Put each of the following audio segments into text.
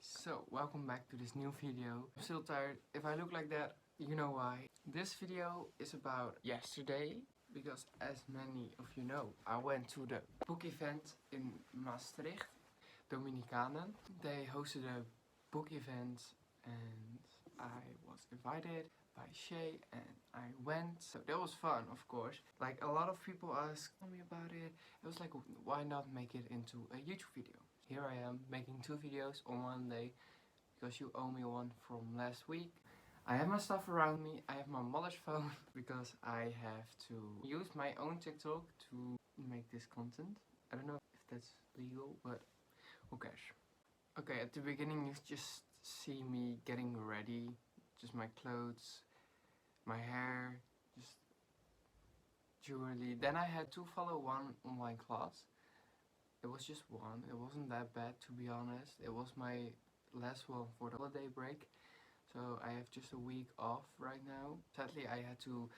So, welcome back to this new video. I'm still tired. If I look like that, you know why. This video is about yesterday, because as many of you know, I went to the book event in Maastricht, Dominicanen. They hosted a book event and I was invited by Shay and I went. So that was fun, of course. Like, a lot of people asked me about it. It was like, why not make it into a YouTube video? Here I am making 2 videos on one day because you owe me one from last week. I have my stuff around me. I have my mother's phone because I have to use my own TikTok to make this content. I don't know if that's legal, but who cares? Okay, at the beginning you just see me getting ready. Just my clothes, my hair, just jewelry. Then I had to follow one online class. It was just one. It wasn't that bad, to be honest. It was my last one for the holiday break. So I have just a week off right now. Sadly, I had to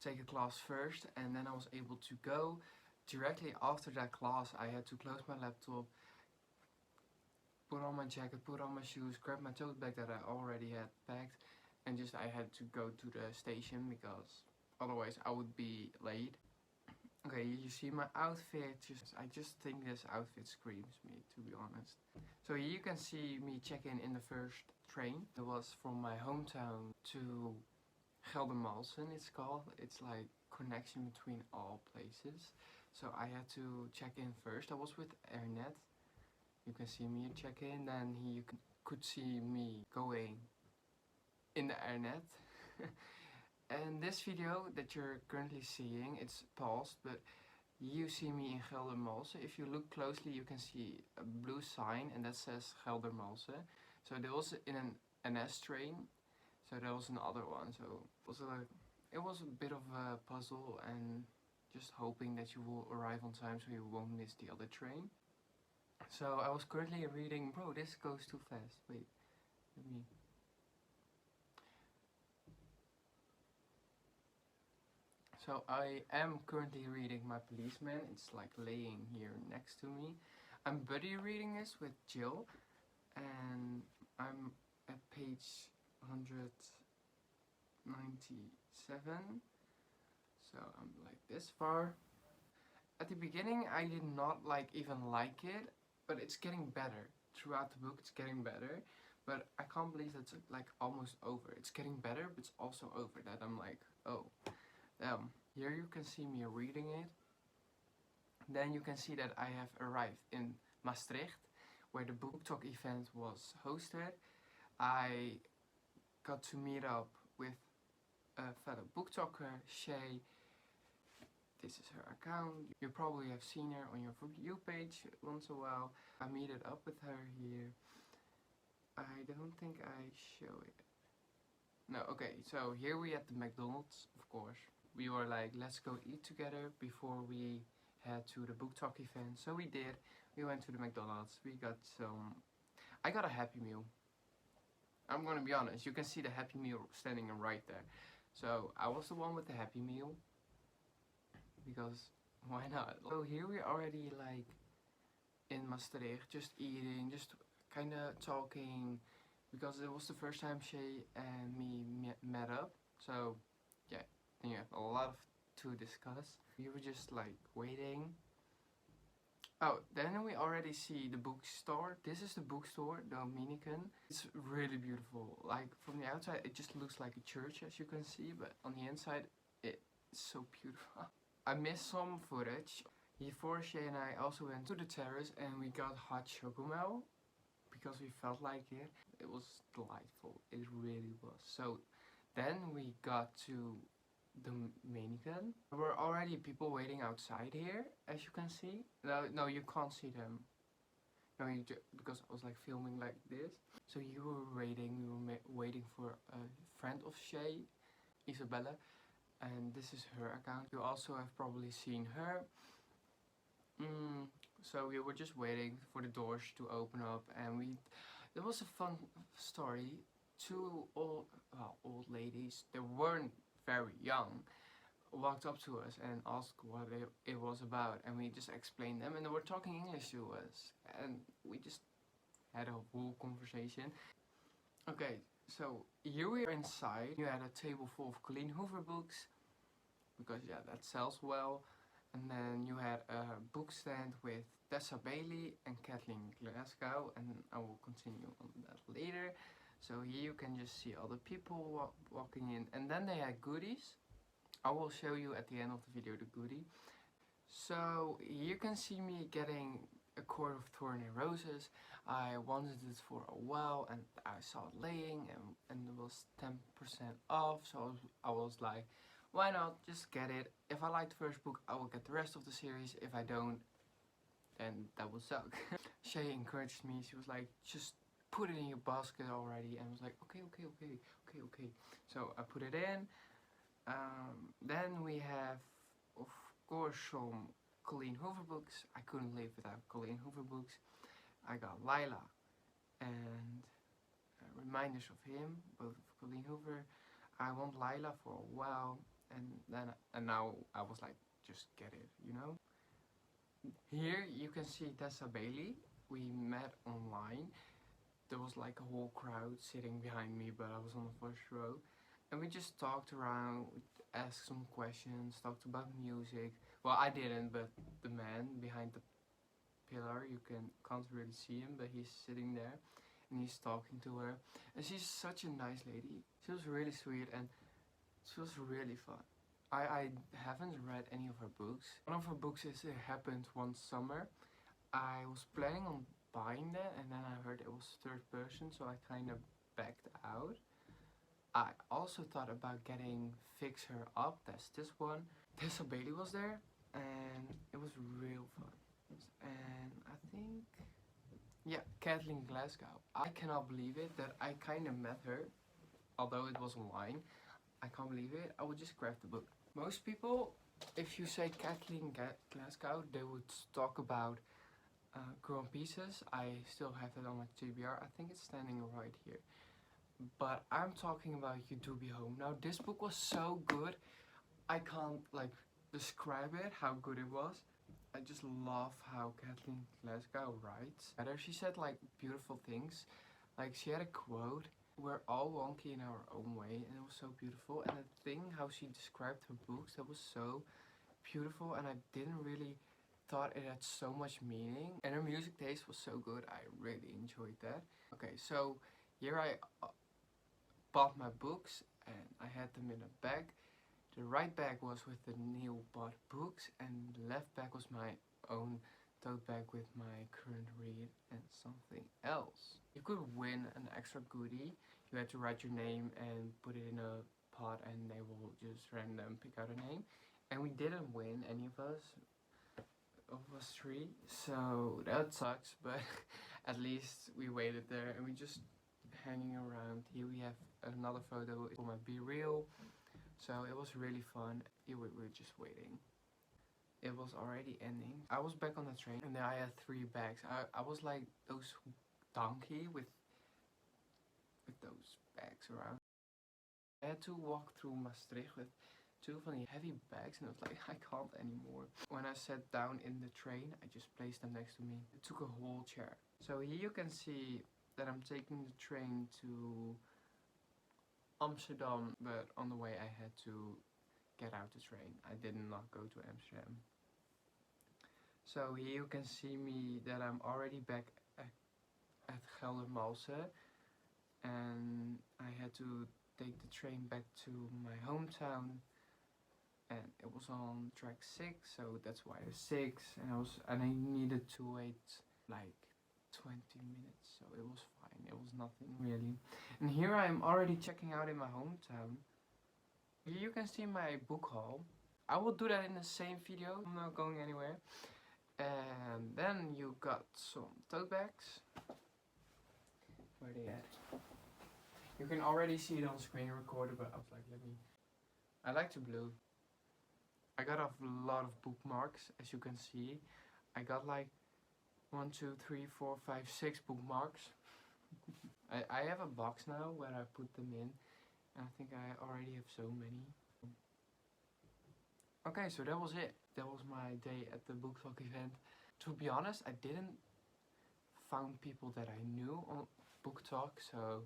take a class first and then I was able to go. Directly after that class, I had to close my laptop, put on my jacket, put on my shoes, grab my tote bag that I already had packed, and just I had to go to the station because otherwise I would be late. Okay, you see my outfit. I just think this outfit screams me, to be honest. So here you can see me check in the first train. It was from my hometown to Geldermalsen, it's called. It's like connection between all places. So I had to check in first. I was with Airnet. You can see me check in. Then you could see me going in the Airnet. And this video that you're currently seeing, it's paused, but you see me in Geldermalsen. If you look closely, you can see a blue sign and that says Geldermalsen. So there was in an NS train, so there was another one. So it was a bit of a puzzle and just hoping that you will arrive on time so you won't miss the other train. So I was currently reading, bro, this goes too fast. Wait, let me... So I am currently reading My Policeman. It's like laying here next to me. I'm buddy reading this with Jill and I'm at page 197. So I'm like this far. At the beginning I did not even like it, but it's getting better. Throughout the book it's getting better. But I can't believe it's like almost over. It's getting better, but it's also over. That I'm like, oh. Here you can see me reading it. Then you can see that I have arrived in Maastricht, where the BookTok event was hosted. I got to meet up with a fellow BookToker, Shay. This is her account. You probably have seen her on your For You page once in a while. I meted up with her here. I don't think I show it. No, okay, so here we at the McDonald's, of course. We were like, let's go eat together before we head to the BookTok event. So we did. We went to the McDonald's. We got some... I got a Happy Meal. I'm gonna be honest. You can see the Happy Meal standing right there. So I was the one with the Happy Meal. Because why not? So here we're already like in Maastricht, just eating, just kind of talking. Because it was the first time Shay and me met up. So yeah. And you have a lot to discuss. We were just like waiting. Oh, then we already see the bookstore. This is the bookstore, Dominicanen. It's really beautiful. Like from the outside it just looks like a church, as you can see, but on the inside it's so beautiful. I missed some footage. Before Shay and I also went to the terrace and we got hot chocomel because we felt like it. It was delightful. It really was. So then we got to Dominicanen. There were already people waiting outside here, as you can see. No, you can't see them. No, because I was like filming like this. So you were waiting. We were waiting for a friend of Shay, Isabella, and this is her account. You also have probably seen her. So we were just waiting for the doors to open up, and it was a fun story. 2 old ladies. They weren't very young, walked up to us and asked what it was about, and we just explained them, and they were talking English to us, and we just had a whole conversation. Okay, so here we are inside. You had a table full of Colleen Hoover books, because yeah, that sells well. And then you had a book stand with Tessa Bailey and Kathleen Glasgow, and I will continue on that later. So here you can just see all the people walking in, and then they had goodies. I will show you at the end of the video the goodie. So you can see me getting a Court of Thorn and Roses. I wanted it for a while, and I saw it laying, and it was 10% off, so I was like, why not just get it? If I like the first book, I will get the rest of the series. If I don't, then that will suck. Shay encouraged me. She was like, just put it in your basket already, and I was like, okay. So I put it in. Then we have, of course, some Colleen Hoover books. I couldn't live without Colleen Hoover books. I got Lila and Reminders of Him, both of Colleen Hoover. I want Lila for a while, and now I was like, just get it, you know. Here you can see Tessa Bailey. We met online. There was like a whole crowd sitting behind me, but I was on the first row. And we just talked around, asked some questions, talked about music. Well, I didn't, but the man behind the pillar, you can't really see him, but he's sitting there and he's talking to her. And she's such a nice lady. She was really sweet and she was really fun. I haven't read any of her books. One of her books is It Happened One Summer. I was planning on buying that, and then I heard it was third person, so I kind of backed out. I also thought about getting Fix Her Up, that's this one. Tessa Bailey was there, and it was real fun. And I think, yeah, Kathleen Glasgow. I cannot believe it that I kind of met her, although it was online. I can't believe it. I would just grab the book. Most people, if you say Kathleen Glasgow, they would talk about Girl in Pieces. I still have it on my TBR. I think it's standing right here. But I'm talking about You Do Be Home. Now this book was so good. I can't like describe it, how good it was. I just love how Kathleen Glasgow writes. She said like beautiful things. Like she had a quote, "We're all wonky in our own way," and it was so beautiful. And the thing how she described her books, that was so beautiful, and I didn't really thought it had so much meaning. And her music taste was so good. I really enjoyed that. Okay, so here I bought my books and I had them in a bag. The right bag was with the new bought books, and the left bag was my own tote bag with my current read and something else. You could win an extra goodie. You had to write your name and put it in a pot, and they will just random pick out a name. And we didn't win, any of us three, so that sucks, but at least we waited there and we just hanging around. Here we have another photo for my Be Real. So it was really fun. We were just waiting. It was already ending. I was back on the train and then I had 3 bags. I was like those donkey with those bags around. I had to walk through Maastricht with 2 funny heavy bags, and I was like, I can't anymore. When I sat down in the train, I just placed them next to me. It took a whole chair. So here you can see that I'm taking the train to Amsterdam, but on the way I had to get out the train. I did not go to Amsterdam. So here you can see me that I'm already back at Geldermalsen, and I had to take the train back to my hometown, and it was on track 6, so that's why it's 6, and I needed to wait like 20 minutes, so it was fine. It was nothing really. And here I am already checking out in my hometown. Here you can see my book haul. I will do that in the same video. I'm not going anywhere. And then you got some tote bags. Where are they at? You can already see it on screen recorded, but I was like, I like the blue. I got a lot of bookmarks, as you can see. I got like 1, 2, 3, 4, 5, 6 bookmarks. I have a box now where I put them in, and I think I already have so many. Okay, so that was it. That was my day at the BookTok event. To be honest, I didn't found people that I knew on BookTok, so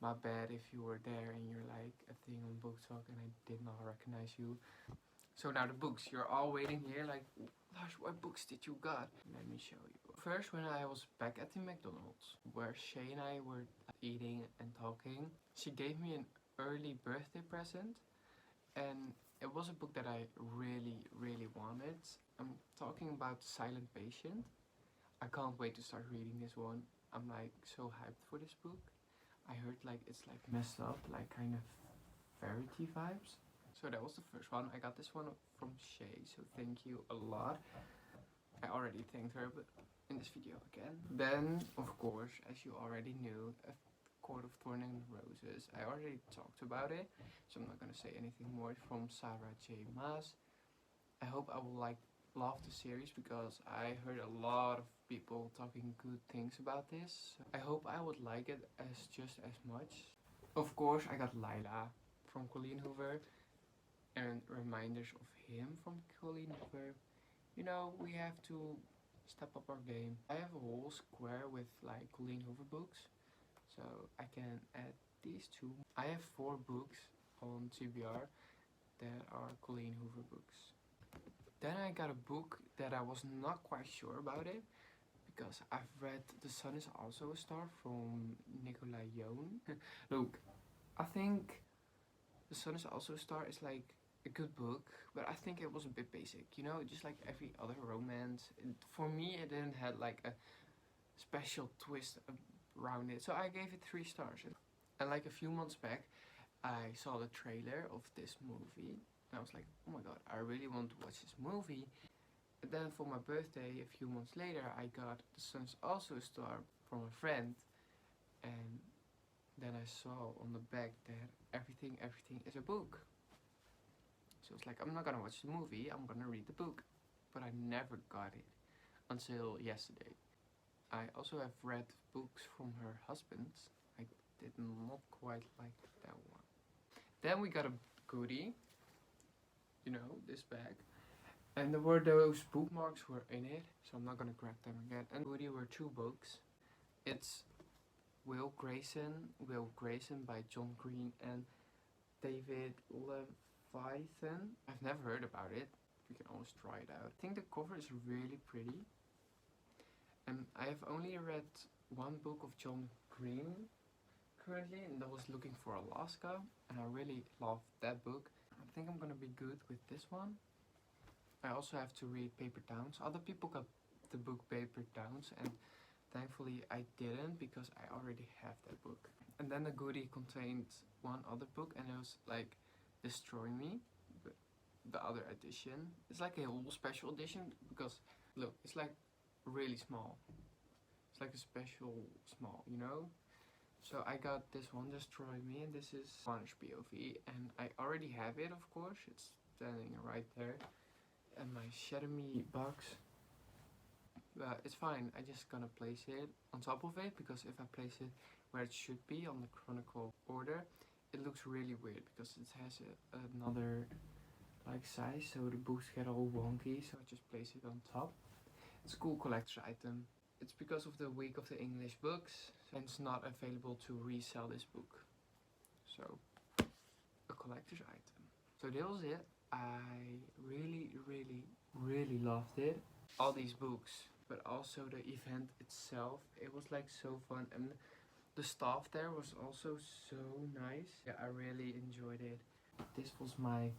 my bad if you were there and you're like a thing on BookTok and I did not recognize you. So now the books, you're all waiting here like, Lars, what books did you got? Let me show you. First, when I was back at the McDonald's, where Shay and I were eating and talking, she gave me an early birthday present, and it was a book that I really wanted. I'm talking about Silent Patient. I can't wait to start reading this one. I'm like so hyped for this book. I heard like it's like messed up, like kind of fairy tale vibes. So that was the first one. I got this one from Shay, so thank you a lot. I already thanked her, but in this video again. Then, of course, as you already knew, A Court of Thorns and Roses. I already talked about it, so I'm not gonna say anything more. From Sarah J. Maas. I hope I will love the series because I heard a lot of people talking good things about this. I hope I would like it just as much. Of course, I got Lila from Colleen Hoover and reminders of him from Colleen Hoover. You know, we have to step up our game. I have a whole square with like Colleen Hoover books, so I can add these two. I have 4 books on TBR that are Colleen Hoover books. Then I got a book that I was not quite sure about it, because I've read The Sun Is Also a Star from Nicola Yoon. Look, I think The Sun Is Also a Star is like a good book, but I think it was a bit basic, you know, just like every other romance. For me, it didn't have like a special twist around it, so I gave it 3 stars. And like a few months back, I saw the trailer of this movie, and I was like, oh my god, I really want to watch this movie. And then for my birthday, a few months later, I got The Sun's Also a Star from a friend, and then I saw on the back that everything is a book. So it's like, I'm not gonna watch the movie, I'm gonna read the book. But I never got it until yesterday. I also have read books from her husband. I did not quite like that one. Then we got a goodie, you know, this bag. And there were those bookmarks were in it, so I'm not gonna grab them again. And goodie were 2 books. It's Will Grayson by John Green and David Leviathan. I've never heard about it. You can always try it out. I think the cover is really pretty. And I have only read 1 book of John Green currently, and that was Looking for Alaska, and I really loved that book. I think I'm gonna be good with this one. I also have to read Paper Towns. Other people got the book Paper Towns, and thankfully I didn't because I already have that book. And then the goodie contained 1 other book, and it was like Destroy Me, but the other edition. It's like a whole special edition because look, it's like really small. It's like a special small, you know? So I got this one, Destroy Me, and this is Spanish POV, and I already have it, of course. It's standing right there. And my Shadow Me box. But it's fine, I just gonna place it on top of it, because if I place it where it should be on the chronicle order, it looks really weird because it has another like size, so the books get all wonky, so I just place it on top. It's a cool collector's item. It's because of the week of the English books, and it's not available to resell this book. So, a collector's item. So that was it. I really loved it. All these books, but also the event itself. It was like so fun, and the staff there was also so nice. Yeah, I really enjoyed it. This was my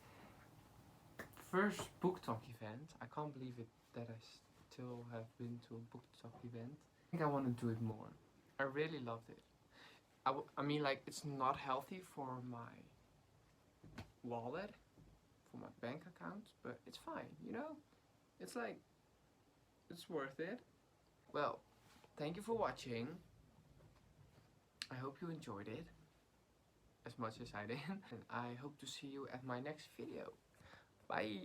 first BookTok event. I can't believe it that I still have been to a BookTok event. I think I want to do it more. I really loved it. I mean, like, it's not healthy for my wallet, for my bank account, but it's fine, you know? It's like, it's worth it. Well, thank you for watching. I hope you enjoyed it as much as I did. And I hope to see you at my next video. Bye!